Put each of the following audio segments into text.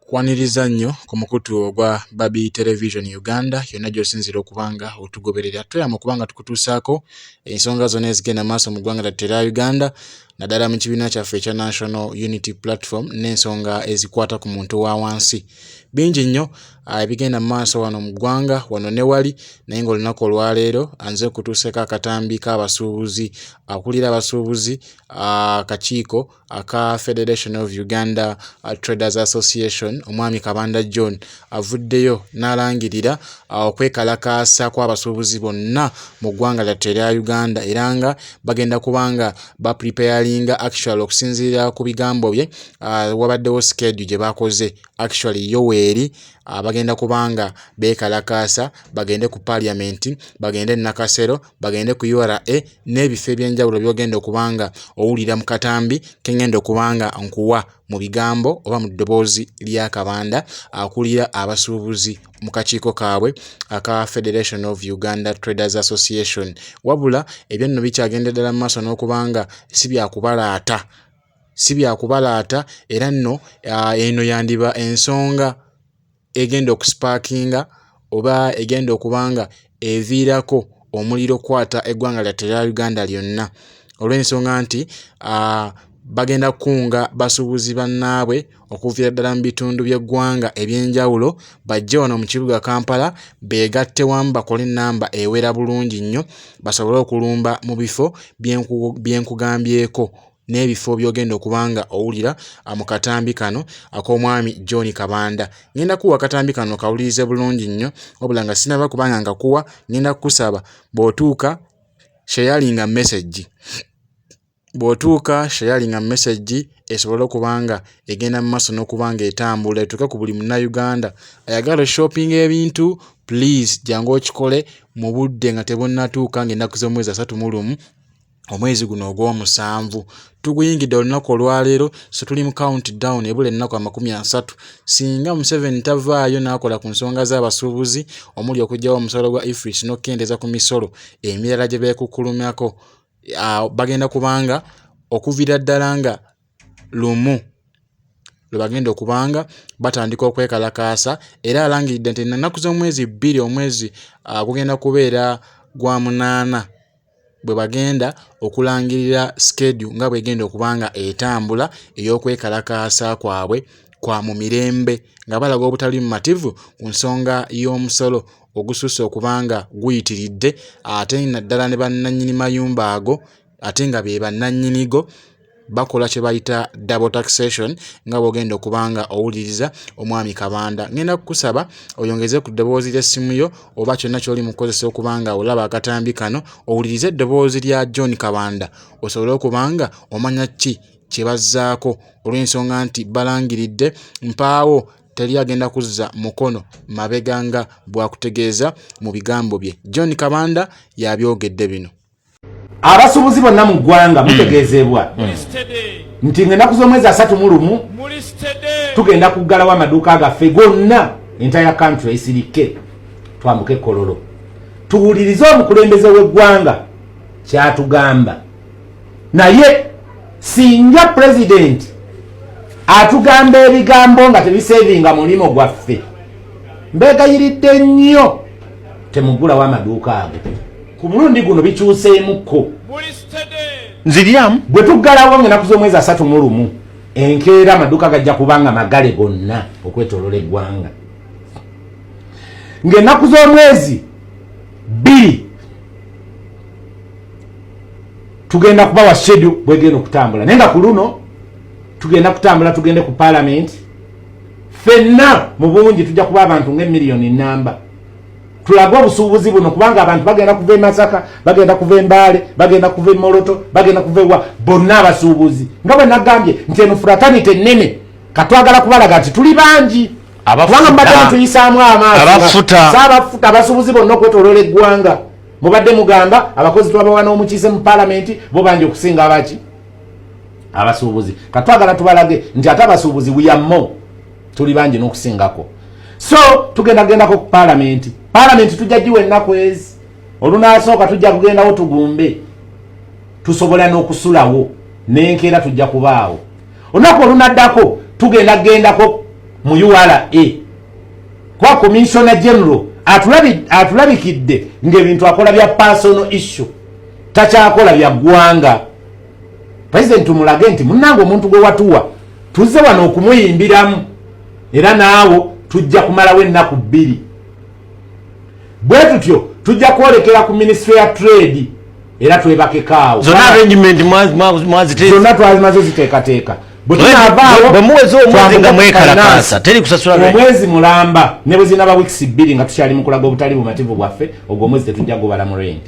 Kwaniriza nnyo ku mukutu ogwa Babi Television Uganda yonna gy'osinzira okubanga otugoberera tweyama okubanga tukutuusaako ensonga zonna ezigenda maaso mu ggwanga lyattu erya Uganda naddala mu kibiina kyaffe ekya National Unity Platform n'ensonga ezikwata ku muntu wa wansi. Bingi nnyo ebigenda mu maaso wano mu ggwanga wano ne wali naye ng'olunaku olwaleero anze kutuuseeko akatambi k'abasuubuzi akulira abasuubuzi akakiiko aka Federation of Uganda Traders Association omwami Kabanda John avuddeyo n'alangirira okwekalakaasa kw'abasuubuzi bonna mu ggwanga lyattu erya Uganda era nga bagenda kubanga bapreparinga actually okusinziira ku bigambo bye wabaddewo schedule gye bakoze actually Yoweri bagenda kubanga bekalakaasa bagende ku parliament bagende Nakasero bagende ku URA n'ebifo ebyenjawulo byogenda okubanga owulira mu katambi kengenda okubanga nkuwa mu bigambo oba mu ddoboozi lya Kabanda akulira abasuubuzi mu kakiiko kaabwe aka Federation of Uganda Traders Association. Wabula ebyo nno bikyagenda ddala mu maaso n'okubanga si byakubalaata era nno eno yandiba ensonga egenda okusparkinga oba egenda okubanga eviirako omuliro kwata eggwanga lyattu erya Uganda lyonna olw'ensonga nti bagenda kunga basuubuzi bannaabwe okuviira ddala mu bitundu by'eggwanga ebyenjawulo bajje wano mu kibuga Kampala beegatte wamu bakole ennamba ewera bulungi nnyo basobole okulumba mu bifo byenkugambyeko n'ebifo byogenda okubanga owulira mu katambi kano ak'omwami John Kabanda. Ngenda kuwa akatambi kano kawulirize bulungi nnyo wabula nga sinaba kubanga nga kuwa ngenda kukusaba bw'otuuka sharinga message esobole okubanga egenda mu maaso n'okubanga etambula etuuke ku buli munnayuganda ayagala shopping ebintu please jangu okikole mu budde nga tebunnatuuka ng'ennaku z'omwezi 31 omwezi guno ogw'omusanvu tuguyingidde olunaku olwaleero so tuli mu countdown ebula ennaku 30 singa Museveni tavaayo n'akola ku nsonga z'abasuubuzi omuli okugyawo omusolo gwa IFRIS n'okukendeza ku misolo emirala gye beekukkulumyako bagenda kubanga okuviira ddala nga lumu lwe bagenda okubanga batandika okwekalakaasa era alangiridde nti ennaku z'omwezi 2 omwezi gugenda kubeera gwa 8 bwe bagenda okulangirira schedule nga bwegenda okubanga etambula ey'okwekalakaasa kwabwe kwa mu mirembe nga balaga obutali mumativu ku nsonga y'omusolo ogususse okubanga guyitiridde ate naddala ne bannannyini mayumba ago ate nga be bannannyinigo bakola kye bayita double taxation nga bwogenda okubanga owuliriza omwami Kabanda. Ngenda kukusaba oyongeze ku ddoboozi ly'essimu yo oba kyonna ky'oli mu kukozesa okubanga olaba akatambi kano owulirize eddoboozi lya John Kabanda osobole okubanga omanya kye bazzaako olw'ensonga nti balangiridde mpaawo teri agenda kuzza mukono mabega nga bwakutegeeza mu bigambo bye. John Kabanda yabyogedde bino. Abasuubuzi bonna mu ggwanga mutegeezebwa nti ng'ennaku z'omwezi 31 tugenda kuggalawo amaduuka gaffe gonna entire country esirike twambuke Kololo tuwulirize omukulembeze w'eggwanga kyatugamba naye singa president atugamba ebigambo nga tebiseevinga mulimo gwaffe mbeegayiridde nnyo temugulawo amaduuka ago ku mulundi guno bikyuseemukko nziryamu bwe tuggalawo ng'ennaku z'omwezi 31 enkeera amaduuka gajja kubanga magale gonna okwetoloola eggwanga ng'ennaku z'omwezi 2 tugenda kubawa schedule bwegenda okutambula naye nga ku luno tugenda kutambula tugende ku parliament ffenna mu bungi tujja kuba abantu ng'emiliyoni namba tulaga obusuubuzi buno kubanga abantu bagenda kuva e Masaka bagenda kuva e Mbale bagenda kuva e Moroto bagenda kuva ewa bonna abasuubuzi nga bwe nagambye nti eno fraternity ennene katwagala kubalaga nti tuli bangi kubanga mbadde tuyisaamu amaaso saabafuta abasuubuzi bonna okwetoloola eggwanga mubadde mugamba abakozi twabawa n'omukiise mu parliament bo bangi okusinga abaki abasuubuzi katwagala tubalage nti ate abasuubuzi wiyammo tuli bangi n'okusingako so tugendagendako ku parliament tujja giwa ennaku ezi olunaasooka tujja kugendawo tugumbe tusobola n'okusulawo n'enkeera tujja kubaawo olunaku olunaddako tugendagendako mu URA kwa Commissioner General atulabikidde ng'ebintu akola bya personal issue takyakola bya ggwanga. President mulage nti munnange omuntu gwe watuwa tuzze wano okumuyimbiramu era naawo tujja kumalawo ennaku 2 bwe tutyo tujja kwolekera ku Ministry ya Trade era twebakekaawo zonna arrangement zonna twazimaze ziteekateeka bwemuweze omwezi nga mwekalakasa teri kusasula omwezi mulamba ne bwe zinaba weeks 2 nga tukyali mu kulaga obutali bumativu bwaffe ogwo omwezi tetujja gubala mu rent.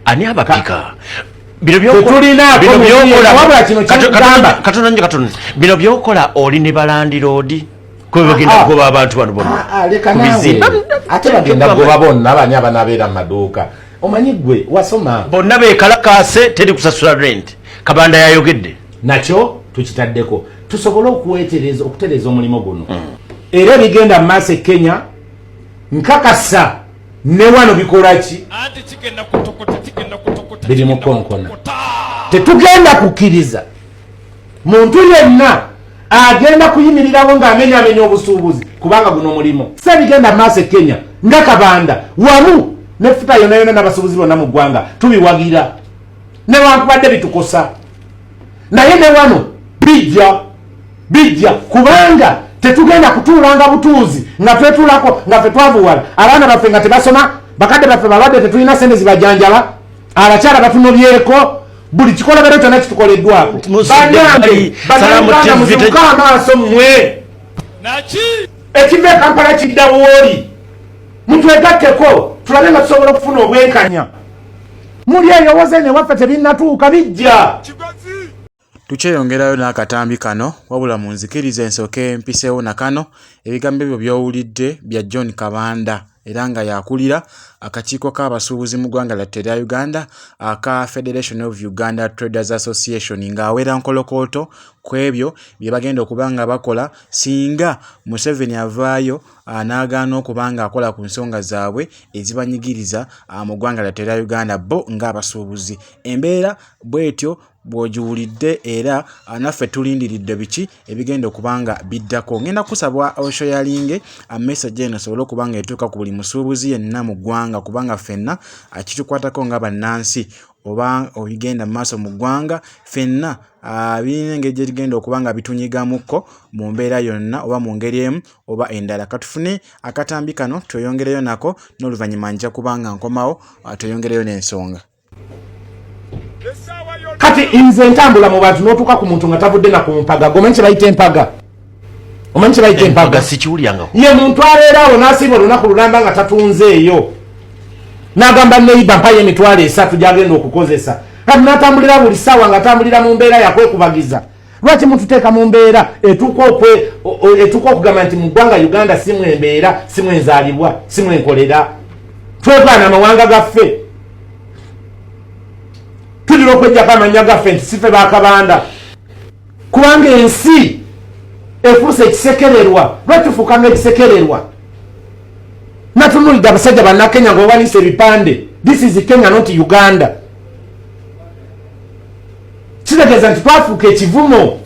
ani abapika bino byokola oli ne balandiroodi kwebagenda kugoba abantu bano ate bagenda kugoba bonna abani abanabeera mu maduuka. Omanyi gwe wasoma bonna beekalakase teri kusasula rent. Kabanda yayogedde nakyo tukitaddeko tusobole okutereeza omulimu guno era bigenda mu maaso Kenya nkakasa ne wano bikolaki biri mu konkona. Tetugenda kukkiriza muntu yenna agenda kuyimirirawo ng'amenyaamenya obusuubuzi kubanga guno mulimu se bigenda mu maaso Kenya nga Kabanda wamu nefuta yonna yonna n'abasuubuzi bonna mu ggwanga tubiwagira newankubadde bitukosa naye ne wano bijja kubanga tetugenda kutuulanga butuuzi nga twetuulako nga fe twavuwala abaana baffe nga tebasoma bakadde baffe balwadde tetulina sente zibajanjaba abakyala batunobyeko buli kikolobero kyonna kitukoleddwako banyange muzibuka amaaso mmwe ekiva e Kampala kidda wooli mutwegatteko tulabe nga tusobola okufuna obwenkanya muli eyo wozeene waffe tebinnatuuka bijja. Tukyeyongerayo n'akatambi kano wabula munzikirize ensooke mpiseewo na kano ebigambo ebyo by'owulidde bya John Kabanda era nga yakulira akakiiko k'abasuubuzi mu ggwanga lyattu erya Uganda aka Federation of Uganda Traders Association ng'awera nkolokooto ku ebyo bye bagenda okuba nga bakola singa Museveni avaayo n'agaana okuba nga akola ku nsonga zaabwe ezibanyigiriza mu ggwanga lyattu erya Uganda bo ng'abasuubuzi. Embeera bw'etyo bw'ogiwulidde era naffe tulindiridde biki ebigenda okuba nga biddako. Ngenda kusaba oshayalinge message eno esobole okuba nga etuuka ku buli musuubuzi yenna mu ggwanga kubanga ffenna kitukwatako nga bannansi oba obigenda mu maaso mu ggwanga ffenna birina engeri gye tugenda okuba nga bitunyigamukko mu mbeera yonna oba mu ngeri emu oba endala. Katufune akatambi kano tweyongereyo nako n'oluvannyuma nja kuba nga nkomawo tweyongereyo n'ensonga. Kati nze ntambula mu bantu n'otuuka ku muntu nga tavudde na ku mpaga. Omanyi kye bayita empaga? Omanyi kye bayita empaga? Sikiwulyangako. Ye muntu abeeraawo n'asiiba olunaku lulamba nga tatunzeeyo n'agamba nneyiba mpayo emitwalo 3 gy'agenda okukozesa. Kati n'atambulira buli ssaawa nga atambulira mu mbeera yakwekubagiza. Lwaki mututeeka mu mbeera etuuka okugamba nti mu ggwanga Uganda si mwe mbeera, si mwe nzaalibwa, si mwe nkolera. Twegaana amawanga gaffe. Tulira okwejjako amannya gaffe nti sife ba Kabanda kubanga ensi efuuse ekisekererwa. Lwaki tufuuka ng'ekisekererwa? Natunulidde abasajja bannakenya nga bawanise ebipande. This is Kenya not Uganda. Kitegeeza nti twafuuka ekivumo.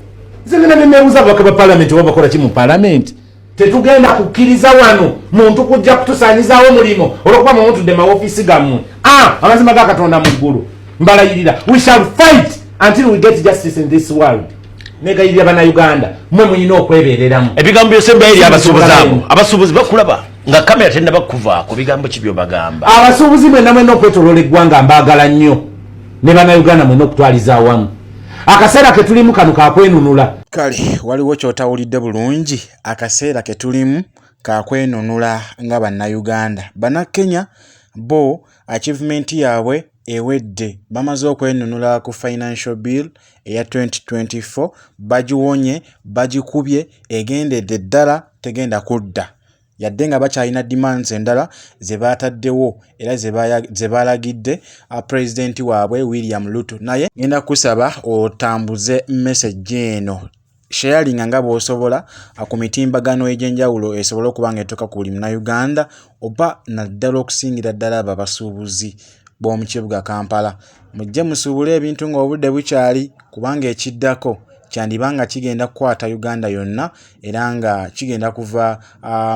Nze ngenda nemeebuuza ababaka ba palamenti oba bakola ki mu palamenti. Tetugenda kukkiriza wano muntu kujja kutusaanyizaawo omulimu olw'okuba mutudde mawofiisi gammwe. Amazima ga Katonda mu ggulu mbalayirira, we shall fight until we get justice in this world. Negayirira bana Uganda mwe muyina okwebeereramu. Ebigambo byose mbayiri abasuubuzi bakulaba nga kamera tenda bakuvaako bigambo kibyo bagamba. Abasuubuzi mwenna mwena okwetoloola eggwanga mbaagala nnyo ne bana Uganda mwena okutwaliza awamu. Akaseera ke tulimu kano kakwenunula. Kale waliwo kyotawulidde bulungi. Akaseera ke tulimu kakwenunula nga bannayuganda. Bannakenya bo achievement yaabwe ewedde bamaze okwenunula ku financial bill eya 2024 bagiwonye bagikubye egendedde ddala tegenda kudda yadde nga bakyalina demands endala ze bataddewo era ze balagidde president waabwe William Ruto. Naye ngenda kusaba otambuze message eno sharing nga bw'osobola ku mitimbagano egy'enjawulo esobola okuba nga etuuka ku buli Munnayuganda oba naddala okusingira ddala abo abasuubuzi b'omu kibuga Kampala. Mujje musuubule ebintu ng'obudde bukyali kubanga ekiddako kyandibanga kigenda kukwata Uganda yonna era nga kigenda kuva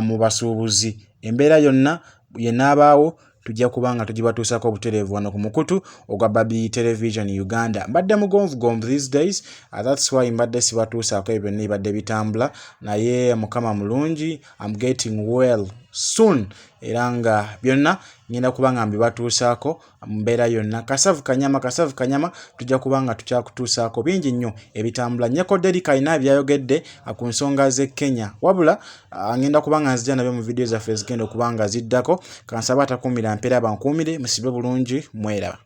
mu basuubuzi. Embeera yonna yenabaawo tujja kubanga tugibatuusako obutereevu wano ku mukutu ogwa Babi Television Uganda. Mbadde mugonvugonvu these days, that's why mbadde sibatuusaako ebyo byonna ibadde bitambula, naye Mukama mulungi, I'm getting well soon era nga byonna ngenda kubanga mbibatuusaako mu mbeera yonna. Kasavu kanyama tujja kubanga tukyakutuusaako bingi nnyo ebitambula. Nyeko Derrick alina byayogedde ku nsonga z'e Kenya, wabula ngenda kubanga nzija nabyo mu video zaffe zigenda okubanga ziddako. Kansaba atakuumira mpeera bankuumire, musibe bulungi, mweraba.